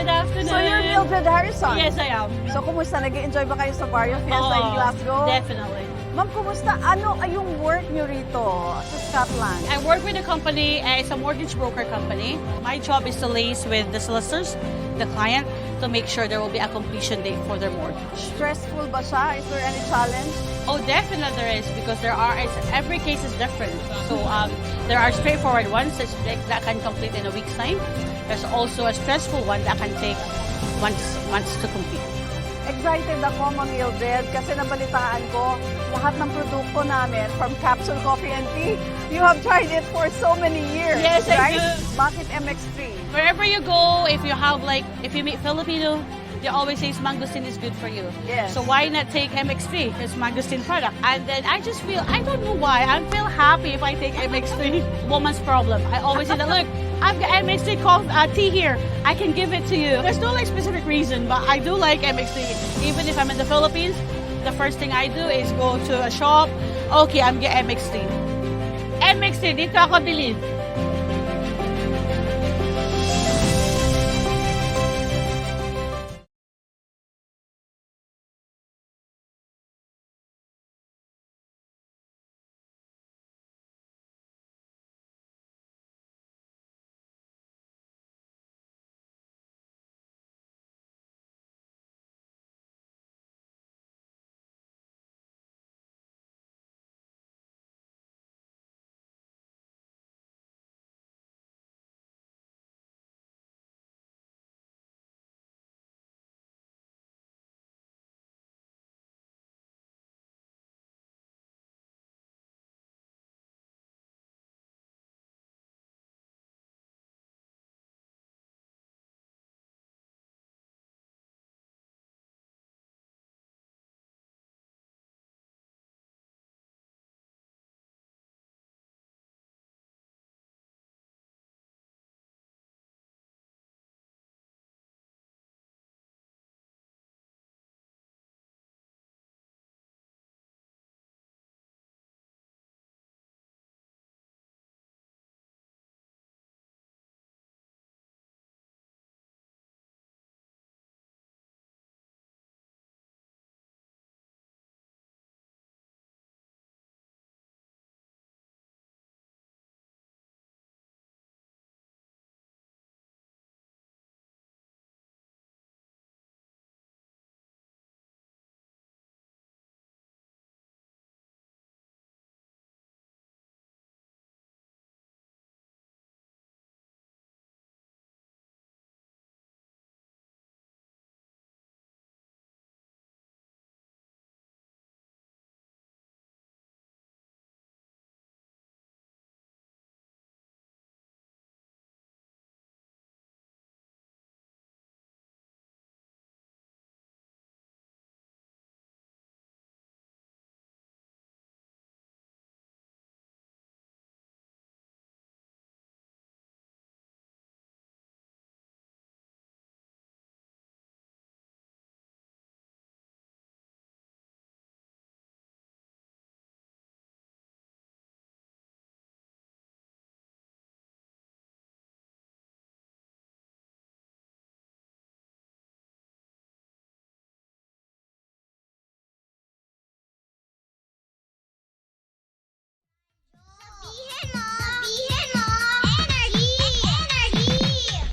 good afternoon. So you're Mildred Harrison? Yes, I am. So kumusta? Nag-enjoy ba kayo sa Barrio Fiesta in Glasgow? Definitely. Ma'am, kumusta? Ano yung work niyo rito sa Scotland? I work with a company, it's a mortgage broker company. My job is to liaise with the solicitors, the client, to make sure there will be a completion date for their mortgage. Stressful ba siya? Is there any challenge? Oh, definitely there is, because every case is different. So there are straightforward ones that can complete in a week's time. There's also a stressful one that can take months to complete. Excited ako, Ma'am Mildred, kasi nabalitaan ko lahat ng produkto namin from Capsule Coffee and Tea. You have tried it for so many years, Yes, I right? do. Bakit MX3? Wherever you go, if you meet Filipino, they always say mangosteen is good for you. Yes. So why not take MX3? It's mangosteen product. And then I just feel, I don't know why, I feel happy if I take MX3. Woman's problem. I always say that, look, I've got MX3 tea here. I can give it to you. There's no specific reason, but I do like MX3. Even if I'm in the Philippines, the first thing I do is go to a shop. Okay, I'm getting MX3. MX3, dito ako bilhin.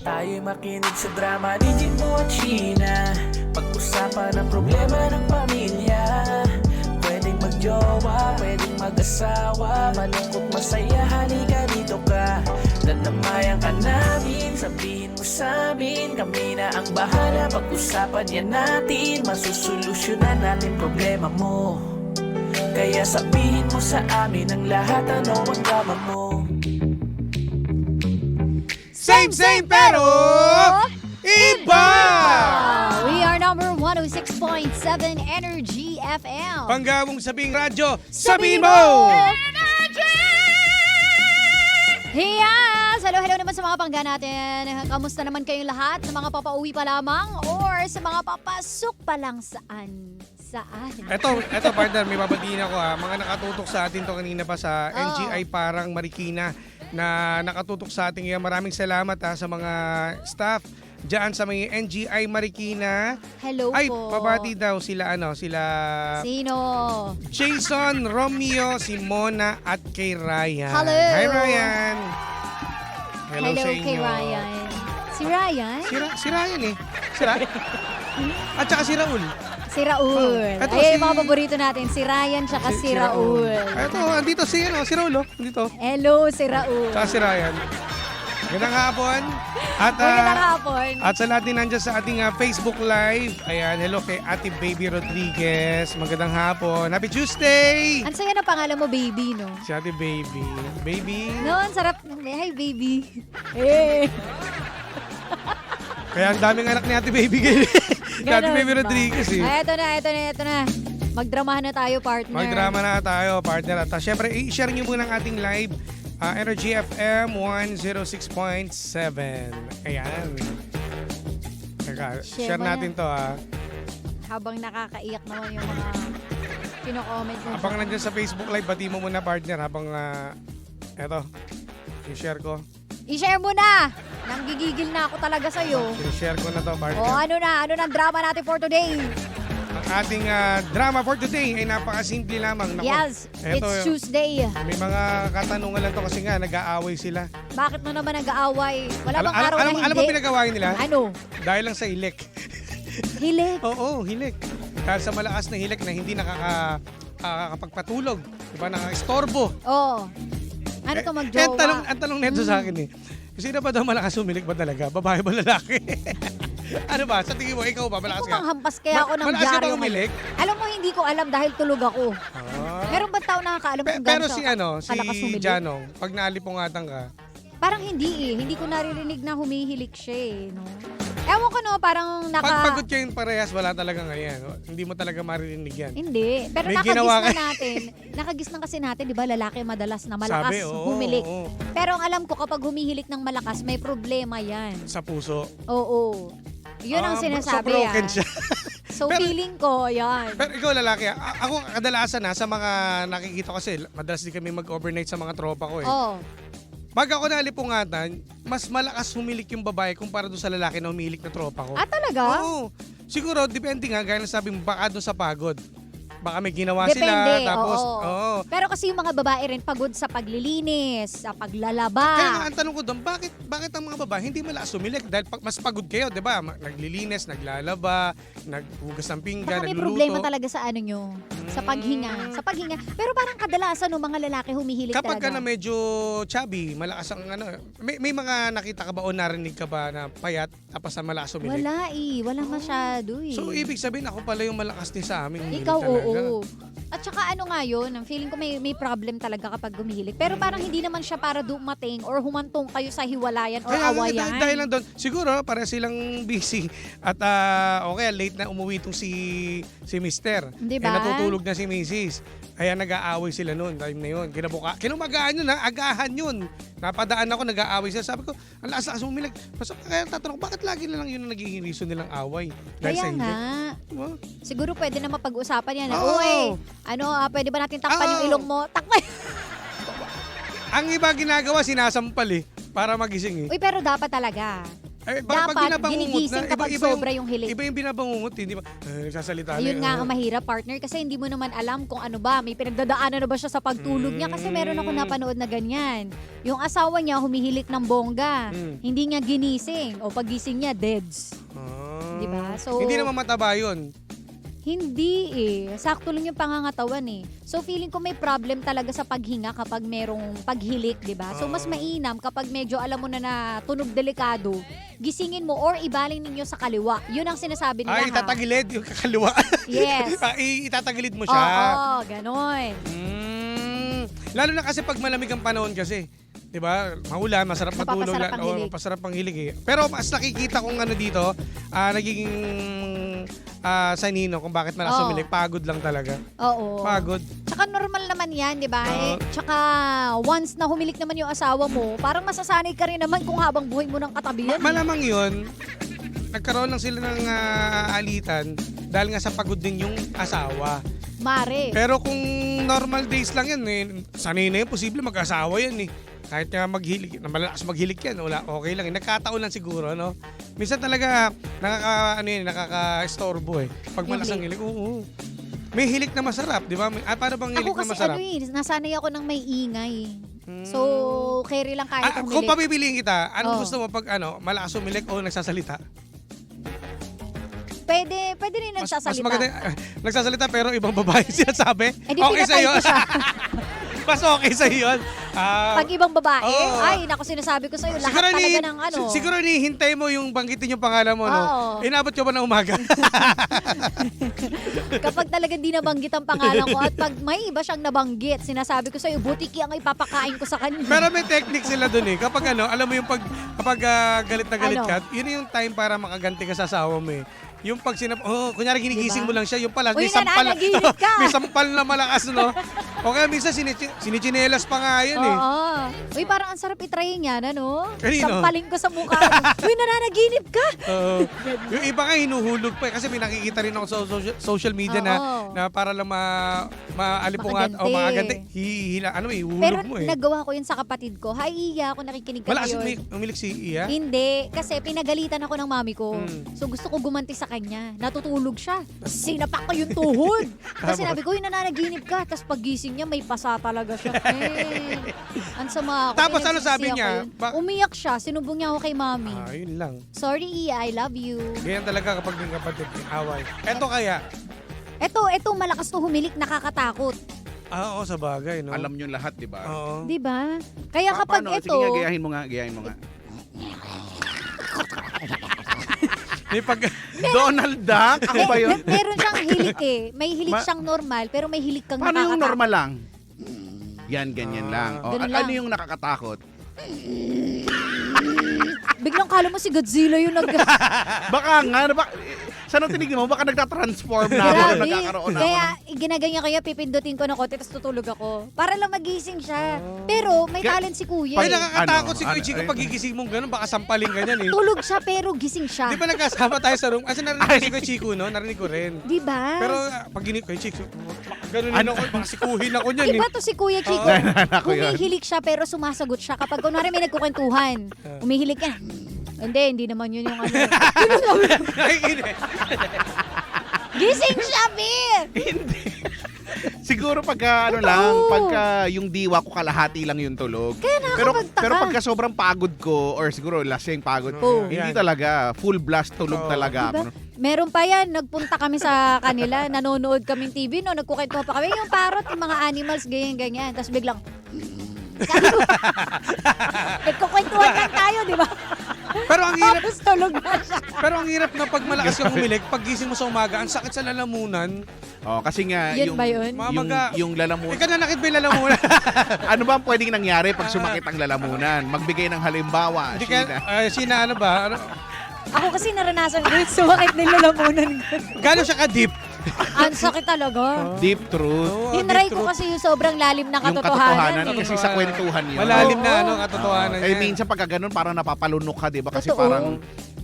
Tayo'y makinig sa drama ni Jimbo at Sheena. Pag-usapan ang problema ng pamilya. Pwedeng magjowa, pwedeng mag-asawa. Malungkot, masaya, halika dito ka. Dadamayan ka namin, sabihin mo sa amin. Kami na ang bahala, pag-usapan yan natin. Masusolusyonan natin problema mo. Kaya sabihin mo sa amin ang lahat, ano ang drama mo. Same pero iba! We are number 106.7 Energy FM. Panggawong sabing radyo, sabihin mo! Yes! Hello naman sa mga pangga natin. Kamusta naman kayong lahat? Sa mga papauwi pa lamang or sa mga papasok pa lang saan? Eto partner, may babatiin ako ha. Mga nakatutok sa atin to kanina pa sa NGI Parang Marikina na nakatutok sa atin. Maraming salamat ha sa mga staff Diyan sa may NGI Marikina. Hello Ay, po. pabati daw sila Sino? Jason, Romeo, si Mona at kay Ryan. Hello. Hi Ryan. Hello, sa inyo. kay Ryan. Si Ryan? Si Ryan eh. Si Ryan. At saka si Raul. Si Raul. Eto, Ay, si- mga paborito natin. Si Ryan tsaka si Raul. Ito, andito si Raul oh. Andito. Hello, si Raul. Tsaka si Ryan. Magandang hapon. At, Magandang hapon. At sa lahat din nandiyan sa ating Facebook Live. Ayan, hello kay Ate Baby Rodriguez. Magandang hapon. Happy Tuesday! Ang saya ng pangalan mo, baby, no? Si Ate Baby. Baby. No, ang sarap. Hi, baby. Eh. Kaya ang daming anak ni Ate Baby. Si Ate Ganon Baby ba? Rodriguez eh. Ay, ito na. Magdramahan na tayo, partner. Magdrama na tayo, partner. At syempre, i-share nyo muna ang ating live. Energy FM 106.7. Ayan. Teka, Share share mo natin to Habang nakakaiyak naman yung mga kino-comment mo. Habang nandiyan sa Facebook Live, bati mo muna partner habang eto, i-share ko. I-share mo na! Nanggigigil na ako talaga sa'yo. I-share ko na to partner. O ano na ang drama natin for today? Ang ating drama for today ay napakasimple lamang. Nako, Yes, eto, it's Tuesday. may mga katanungan lang to kasi nga nag-aaway sila. Bakit mo naman nag-aaway? Wala bang araw na hindi? alam mo pinagawain nila? Ano? Dahil lang sa hilek. Hilik. Oo, hilek. Dahil sa malakas na hilek na hindi nakakapagpatulog. Diba, nakaka-istorbo. Oo. Ano to magjowa? Ang tanong nito sa akin eh. Sino ba daw malakas humilik ba talaga? Babae ba lalaki? Ano ba? Sa tingin mo, ikaw ba? Malakas Ako ka? manghampas kaya ako ng malakas ka ba dyaryo humilik? ngayon. Alam mo, hindi ko alam dahil tulog ako. Ah. Meron ba tao nakakaalam kung Pero gaano si siya si kalakas humilik? Janong, pag naalipungatan ka, Parang hindi eh. Hindi ko naririnig na humihilik siya eh. No? Ewan ko no, parang pag pagod kayong parehas, wala talaga ngayon. Hindi mo talaga maririnig yan. Hindi. Pero May ginawa nakagis na natin. Nakagis na kasi natin, di ba, lalaki madalas na malakas Sabi, oo, humilik. oo. Pero ang alam ko, kapag humihilik ng malakas, may problema yan. Sa puso. Oo. Yun ang So sinasabi broken ah. siya. So Pero- feeling ko, yan. Pero ikaw lalaki, ako kadalasan sa mga nakikita ko kasi, madalas din kami mag-overnight sa mga tropa ko eh. Oo. Pag ako nalipungatan, mas malakas humilik yung babae kumpara doon sa lalaki na humilik na tropa ko. Ah, talaga? Oo. Siguro, depende nga, gaya na sabi mo, baka doon sa pagod. Baka may ginawa Depende, sila, tapos, oo. Pero kasi yung mga babae rin pagod sa paglilinis, sa paglalaba. Kaya nga, ang tanong ko doon, bakit ang mga babae hindi malakas humilik? Dahil mas pagod kayo, di ba? Naglilinis, naglalaba, naghugas ng pinggan, Baka may nagluluto. problema talaga sa ano nyo, sa paghinga. Sa paghinga. Pero parang kadalasan ng mga lalaki humihilig Kapag ka talaga. na medyo chubby, malakas ang may mga nakita ka ba o narinig ka ba na payat tapos na malakas humilik? Wala eh. Wala masyado eh. So, ibig sabihin, ako pala yung malakas din sa amin. humilik Ikaw, talaga. oo. At saka ano nga yun, ang feeling ko may problem talaga kapag gumihilig. Pero parang hindi naman siya para dumating or humantong kayo sa hiwalayan or Kaya awayan. dahil lang doon, siguro para silang busy at okay, late na umuwi itong si Mister. Di Eh, ba? natutulog na si Mrs. Kaya nag-aaway sila noon, time na yun. Kinumagaan yun ha, agahan yun. Napadaan ako, nag-aaway sila. Sabi ko, ang lakas humilig. Kaya tatanong ko, bakit lagi na lang yun ang nagiging reason nilang away? Dahil Kaya sa nga. hilig? Diba? Siguro pwede na mapag-usapan yan. Oo. Uy, pwede ba natin takpan Oo. yung ilong mo? Takpan. Ang iba ginagawa, sinasampal eh, para magising eh. Uy, pero dapat talaga. Pag Dapat binabangungot ginigising kapag sobra yung hilig. Iba yung binabangungot, hindi ba? Nagsasalita Ayun na, nga ang mahirap, partner, kasi hindi mo naman alam kung ano ba, may pinagdadaanan na ba siya sa pagtulog niya kasi meron ako napanood na ganyan. Yung asawa niya humihilik ng bongga, hindi niya ginising o pagising niya, deads. Ah. Diba? So- Hindi naman mataba yun. Hindi eh. Sakto lang yung pangangatawan eh. So feeling ko may problem talaga sa paghinga kapag merong paghilik, di ba? So mas mainam kapag medyo alam mo na tunog delikado, gisingin mo or ibaling ninyo sa kaliwa. Yun ang sinasabi nila ha. Itatagilid yung kakaliwa. Yes. Itatagilid mo Oo, siya. ganon. Lalo na kasi pag malamig ang panahon kasi. 'Di ba? Maulan, masarap matulog. Mapapasarap ang hilig. Masarap ang hilig eh. Pero mas nakikita kong ano dito, nagiging sanino kung bakit malakas Oo. humilig. Pagod lang talaga. Oo. Pagod. Tsaka normal naman yan, di ba? Oo. Tsaka once na humilik naman yung asawa mo, parang masasanay ka rin naman kung habang buhay mo ng katabi yan. Malamang yun, nagkaroon lang sila ng alitan dahil nga sa pagod din yung asawa. Mare. Pero kung normal days lang yan, sanay na yun, posible mag-asawa yan eh. Kahit nga maghilig, na malakas maghilig yan, wala, okay lang. Nagkataon lang siguro, no? Minsan talaga nakaka-istorbo eh. Pag Yung malakas ang hilik, oo. May hilik na masarap, di ba? Paano bang hilik Ako na kasi masarap? nasanay ako ng may ingay. Mm. So, carry lang kahit Kung umilik. papipiliin kita, anong Oh. gusto mo pag malakas umilik o nagsasalita? Pwede rin Mas nagsasalita. maganda, nagsasalita pero ibang babae sinasabi. Eh, di Okay pinatay sa'yo. ko siya. Mas okay sa'yo yun. Pag ibang babae, Oo. ay, naku, sinasabi ko sa'yo, lahat talaga ng ano. Siguro hintay mo yung banggitin yung pangalan mo, no? Oo. Inabot ko ba ng umaga? Kapag talaga di nabanggit ang pangalan ko at pag may iba siyang nabanggit, sinasabi ko sa'yo, butiki ang ipapakain ko sa kanya. Pero may technique sila dun eh. Kapag alam mo yung kapag galit na galit Ano? ka, yun yung time para makaganti ka sa asawa mo eh. Yung pag kunyari ginigising Diba? mo lang siya, yung pala, Uy, may sampal, nananaginip ka. may sampal na malakas, no? O kaya minsan sinichinelas pa nga yun eh. Oo. Uy, parang ang sarap itrayin yan, ano? Kanino? Sampalin ko sa mukha. Uy, nananaginip ka. Oo. Yung iba nga hinuhulog pa eh. Kasi may nakikita rin ako sa social media Oo. na para lang maalipungat o Makaganti. makaganti. Ihulog Pero mo eh. nagawa ko yun sa kapatid ko. Hi, Iya, ako nakikinig ka Malakas ngayon. umilik si Iya. Hindi, kasi pinagalitan ako ng mami ko. Mm. So gusto ko gumanti sa kanya. Natutulog siya. Sinapak ko yung tuhod. Tapos sinabi ko, nananaginip ka. Tapos pagising niya, may pasa talaga siya. Ang sama ako. Tapos Kaya ano sabi nagsisi niya? ako yun. Umiyak siya. Sinumbong niya ako kay mami. Yun lang. Sorry, Iya, I love you. Ganyan talaga kapag may kapatid, may away. Eto kaya. Eto, malakas to humilik, nakakatakot. Oo, sa bagay, no? Alam nyo lahat, di ba? Oo. Di ba? Kaya kapag Paano? ito, Sige nga, gayahin mo nga. May pag... Donald Duck? Ako ba yun? meron siyang hilik eh. May hilik siyang normal, pero may hilik kang Paano yung nakakatakot. normal lang? Yan, ganyan lang. O, Ganun ano lang. yung nakakatakot? Biglang kala mo si Godzilla yung Baka nga, saan ang tinignan mo? Baka nagtatransform na ako. Grabe. Nagkakaroon ako Kaya ng... ginaganyan kaya pipindutin ko na konti tapos tutulog ako. Para lang magising siya. Pero may talent si kuya. Ay, eh. nakakatakot si Kuya Ano? Chico pag gigising mong gano'n, baka sampalin ka niyan eh. Tulog siya pero gising siya. Di ba nagkasama tayo sa room? Kasi narinig ko si Kuya Chico, no? Narinig ko rin. Di ba? Pero pag ginig Kuya Chico, gano'n din ako, baka sikuhin ako niyan eh. Iba to si Kuya Chico. Naalala ko yun. Humihilik siya pero sumasagot siya. Kapag kunwari may nagkukwentuhan, umihilik ka. Hindi naman yun yung ano. Ay, hindi. Gising siya, Bir! Siguro pagka pagka yung diwa ko kalahati lang yung tulog. Kaya nakakapagtaka. Pero pagka sobrang pagod ko or siguro lasing pagod, Oo. hindi Yan. talaga full blast tulog Oo. talaga Diba? ako. Meron pa yan, nagpunta kami sa kanila, nanonood kaming TV, no, nagkukwentuhan pa kami, yung parrot, yung mga animals, ganyan. Tapos biglang, nagkukwentuhan lang tayo, di ba? Pero ang hirap, Tapos tulog na siya. pero ang hirap na pag malakas kang umilig, pag gising mo sa umaga, ang sakit sa lalamunan. Oh, kasi nga Yun yung ba yun? Mamaga. yung lalamunan. Ikaw nanakit ba yung lalamunan? Ano ba ang pwedeng nangyari pag sumakit ang lalamunan? Magbigay ng halimbawa. Hindi ka, Sheena. Sina ano ba? Ako kasi naranasan ko, sumakit din lalamunan ko. Gano'n siya ka-deep? Ang sakit talaga. Deep truth. Oo, Hinray deep ko truth. kasi yung sobrang lalim na Yung katotohanan. katotohanan. eh. Kasi sa kwentuhan yun. Malalim Oo. na katotohanan Eh, yan. minsan pagka ganun, parang napapalunok ka, di ba? Kasi Totoo. parang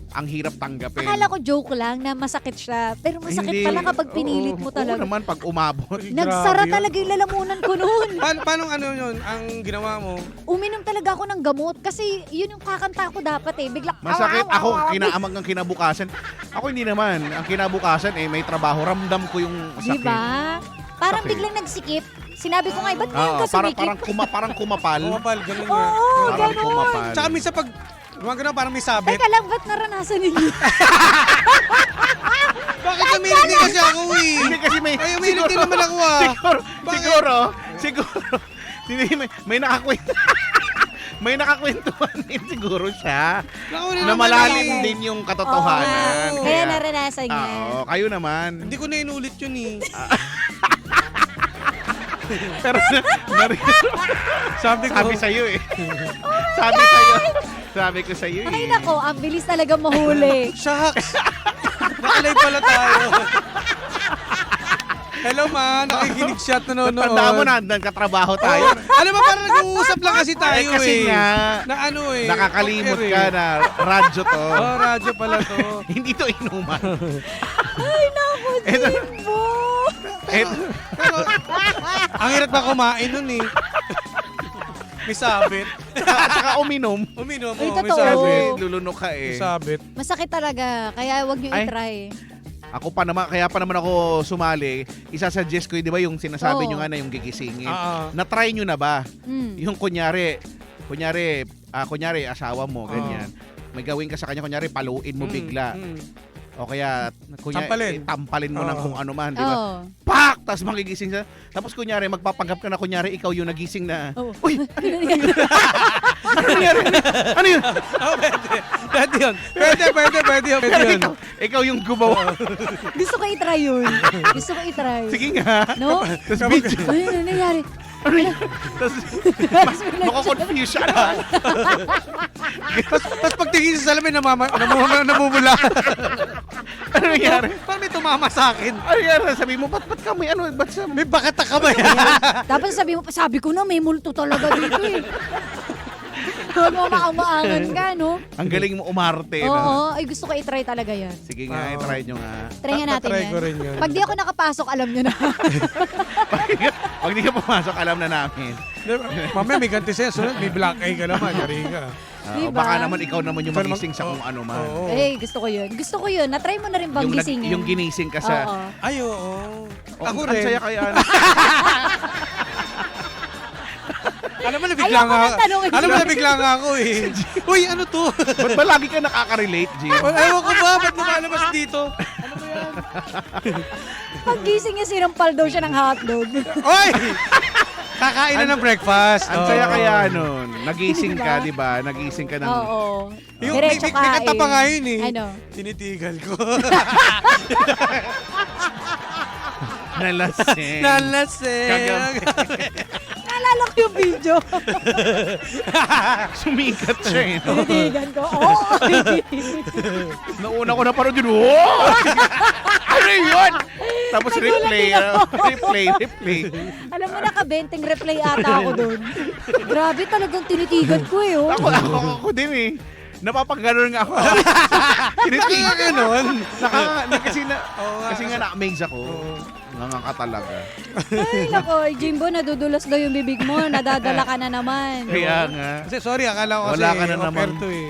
ang hirap tanggapin. Akala ko joke lang na masakit siya. Pero masakit Hindi. pala kapag pinilit mo Oo talaga. naman, pag umabot. Nagsara Grabe yun. talaga yung lalamunan ko noon. Paano ano yun, ang ginawa mo? Uminom talaga ako ng gamot kasi yun yung kakanta ko dapat eh. Biglang, Masakit. aw, aw, Ako, aw, aw. kinaamag ng kinabukasan. Ako hindi naman. Ang kinabukasan, may trabaho. Ramdam ko yung sakit. Diba? Parang Sakit. biglang nagsikip. Sinabi ko nga, ba't ngayon Oo, ka sumikip? parang kumapal. Kumapal, ganun nga. Oo, Parang ganun. kumapal. Tsaka minsan pag, gumagano parang may sabit. Teka lang, ba't naranasan ninyo? Bakit umilit din kasi ako eh? Hindi kasi may... Ay, umilit din naman ako ah. Siguro, may nakakwento. May nakakwentuhan din siguro siya. Nakunin Na naman malalim ako. din yung katotohanan. Oo, kaya naranasan niya. Oo, kayo naman. Hindi ko na inulit yun eh. Pero Sabi ko, sabi sa'yo eh. Sabi ko sa'yo eh. Ay nako, ang bilis talaga mahuli. shucks. Nakalive pala tayo. Hello ma, nakikinig siya at nanonood. Tandaan mo na, nagkatrabaho tayo. Alam mo, parang nag-uusap lang kasi tayo Kasi eh. nga, Na ano eh. nakakalimot off-air ka eh. na radyo to. Oh, radyo pala to. Hindi to inuman. Ay nako, Eto. Jimbo! Eto, Pero, ang hirap na kumain nun eh. May sabit. At saka uminom. Uminom Ay, mo, may totoo. Kasi sabit. lulunok ka May eh. sabit. Masakit talaga, kaya wag nyo Ay. i-try. Ako pa naman, kaya pa naman ako sumali. Isasuggest ko, di ba yung sinasabi Oo. nyo nga na yung gigisingin. Ah, Na-try nyo na ba? Mm. Yung kunyari, asawa mo, ganyan. May gawin ka sa kanya, kunyari, paluin mo bigla. O kaya, kunyari, tampalin mo ng Oo. kung ano man, di ba? Oo. Pak! Tapos magigising siya. Tapos kunyari, magpapanggap ka na, kunyari, ikaw yung nagising na. Oo. Uy! Ano nangyari? Ano yun? Pwede yun. Pwede yun. Ikaw yung gumawa. Gusto ko i-try yun. Gusto ko i-try. Sige nga. No? Tapos video. Ano nangyari? Tapos, mako-confuse siya na. Tapos pagtingin sa salamin, namumula. Ano nangyari? Parang may tumama sa akin. Ano nangyari? Sabi mo, ba't kami? Ano? Ba't sa... May bakit ka ba yan? Tapos sabi ko na, may multo talaga dito eh. Mamaangan ka, no? Ang galing mo umarte. No? Oo, ay gusto ko i-try talaga yan. Sige nga, Oo. i-try nyo nga. Try nga natin Tatry yan. ko rin yun. Pag di ako nakapasok, alam nyo na. Pag di ka pumasok, alam na namin. Mamaya may ganti sa'yo. Sunod, may black eye ka naman. Yari ka. Diba? Baka naman ikaw naman yung Ikaw naman- magising sa kung ano man. Oo. Eh, gusto ko yun. Gusto ko yun. Na-try mo na rin bang Yung, gisingin? yung ginising ka sa... Oo. Ay, oo. Oh, Ako ang rin. saya kaya. Alam mo, nabigla Ayoko nga. nang tanongin. Alam mo, nabigla nga ako eh. Uy, ano to? Ba't ba lagi ka nakaka-relate, Jim? Ewan ko ba? Ba't lumalabas dito? Pag gising niya, sinampal daw siya ng hotdog. Oy! Kakain na ng breakfast. Ang Oo. saya kaya nun. Nagising ka, di ba? Nagising ka ng... Oo. Yung, may, Diretso may kanta pa nga yun eh. Ano? Tinitigal ko. Nalasing. Nalasing. Naalala ko yung video. Sumikat siya eh. No? Tinitigan ko. Oo. Nauna ko na parang yun. Wow! Ano yun? Tapos replay. Replay. Alam mo, nakabenteng replay ata ako doon. Grabe talagang tinitigan ko eh. Oh. Ako din eh. Napapagano'n nga ako. Tinitigan. Ganon. Kasi nga na-amaze ako. Nga ka talaga. Ay, nako. Jimbo, nadudulas daw yung bibig mo. Nadadala ka na naman. Kaya nga. Kasi sorry, akala ko kasi Wala ka na offer naman. to eh.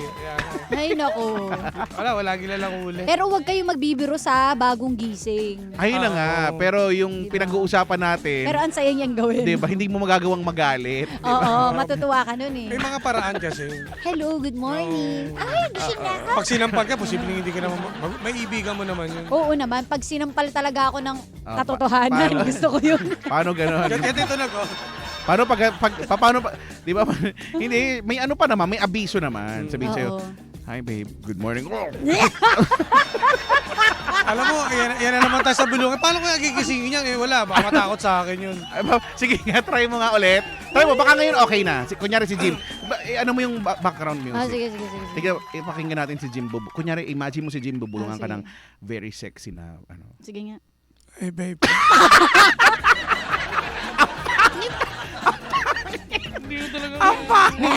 Kaya, Ay, nako. wala gilalang huli. Pero huwag kayong magbibiro sa bagong gising. Ayun na nga. Oo. Pero yung Diba? pinag-uusapan natin, Pero ang saya niyang gawin. di ba, hindi mo magagawang magalit. Oo, matutuwa ka nun eh. May mga paraan kasi. Hello, good morning. Ay, gising na ako. Pag sinampal ka, posibleng hindi ka naman, may ibigan mo naman yun. Oo naman, pag sinampal talaga ako ng Ah, katotohanan, paano? gusto ko yun. Paano gano'n? Kaya dito na ko. Paano paano pa, di ba? Hindi, may ano pa naman, may abiso naman. Sabihin sa'yo, Oo. hi babe, good morning. Alam mo, yan na naman tayo sa bulungan. Paano kaya gigisingin niya? Eh, wala. Baka matakot sa akin yun. Sige nga, try mo nga ulit. Try mo, baka ngayon okay na. Kunyari si Jim, ano mo yung background music? Sige. Sige, ipakinggan natin si Jim. Kunyari, imagine mo si Jim, bubulungan ka Sige. ng very sexy na, ano. Sige nga. Eh, babe. Ang pangit!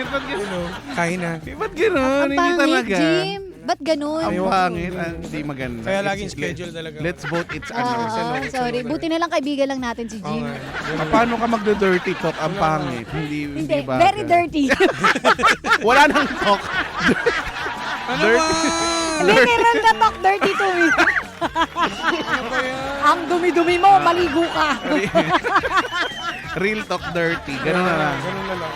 Ba't gano'n? Kain na. Ba't gano'n? Ang Hindi pangit, talaga. Jim. Ba't ganun? Ang pangit. Hindi maganda. Kaya laging It's- schedule talaga. Let's vote it's Oo, ano. sorry. Buti na lang kaibigan lang natin si Oo Jim. nga. Paano ka magdo-dirty talk? Ang pangit. Hindi, ba? very dirty. Wala nang talk. Ano Dirty. ba? Literal na talk dirty to me. Ano ba yan? Ang dumi-dumi mo, maligo ka. Real talk dirty. Ganun na lang. Ganun na lang.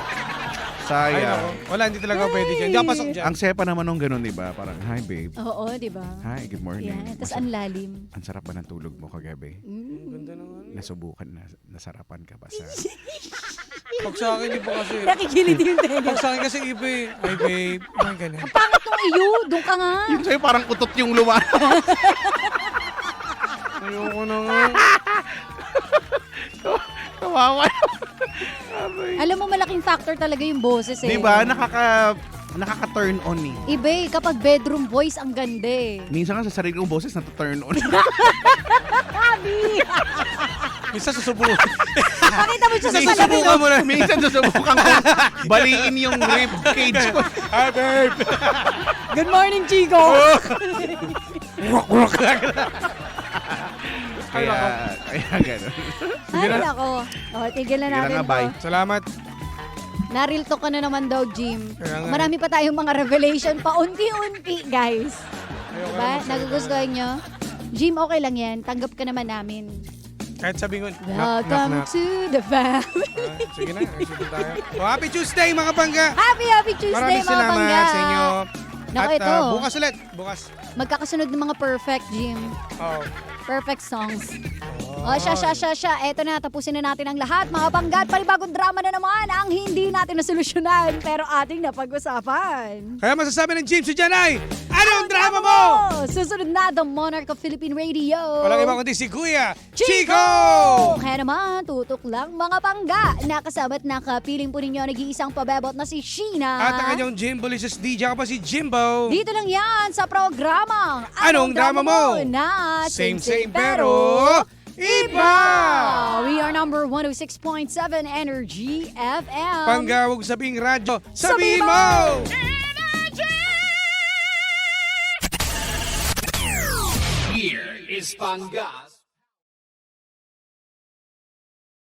Ay, Sayang. nako. Wala, hindi talaga pwede dyan. Hindi ako pasok dyan. Ang sepa naman nung ganun, di ba? Parang, hi babe. Oo, di ba? Hi, good morning. Yan. Tapos ang lalim. Ang sarap ba ng tulog mo kagabi? Ganda naman. Nasubukan na, nasarapan ka ba sa... Pag sa akin, di ba kasi? Nakikilid yung tenga. Pag sa akin kasi iba eh. Ay, babe. Ay, ganun. Pangit nung iyo, doon ka nga. Yung sa'yo parang utot yung lumalabas. Ayoko na nga. Kawawa. Alam mo, malaking factor talaga yung boses eh. Di ba? Nakaka-turn on eh. Iba eh, kapag bedroom voice, ang ganda eh. Minsan nga sa sarili kong boses, nata-turn on. Sabi! Minsan susubukan. Pakita mo siya sa Minsan salamin. susubukan mo na. Minsan susubukan ko baliin yung rib cage ko. Hi, babe. Good morning, Chico! Ay, nako. Kaya gano'n. Ay, nako. O, tigilan Sige na natin nga, bye. to. Salamat. Na-real talk ka na naman daw, Jim. Kaya nga. Marami pa tayong mga revelation pa unti-unti, guys. Ayoko Diba? na magsalita. Nagugustuhan nyo? Jim, okay lang yan. Tanggap ka naman namin. Kahit sabihin ko, Welcome to the family. Sige na, sige tayo. Oh, happy Tuesday mga bangga! Happy Tuesday, Maraming mga salamat bangga. sa inyo. Naku, At ito. bukas ulit. Bukas. Magkakasunod ng mga perfect, Jim. Oh. Perfect songs. O, siya. Eto na, tapusin na natin ang lahat. Mga bangga at panibagong drama na naman ang hindi natin nasolusyonan pero ating napag-usapan. Kaya masasabi ng James si Janay, anong drama mo? Susunod na, The Monarch of Philippine Radio. Walang iba kundi si Kuya Chico! Kaya naman, tutok lang mga bangga. Nakasama at nakapiling po ninyo nag-iisang pabebot na si Sheena. At ang kanyang Jimbo Lises DJ ako pa si Jimbo. Dito lang yan sa programang Anong drama mo? Na Same pero iba! We are number 106.7 Energy FM. Pangga, huwag sabing radyo. Sabihin Sabihin mo! mo! Here is Pangas.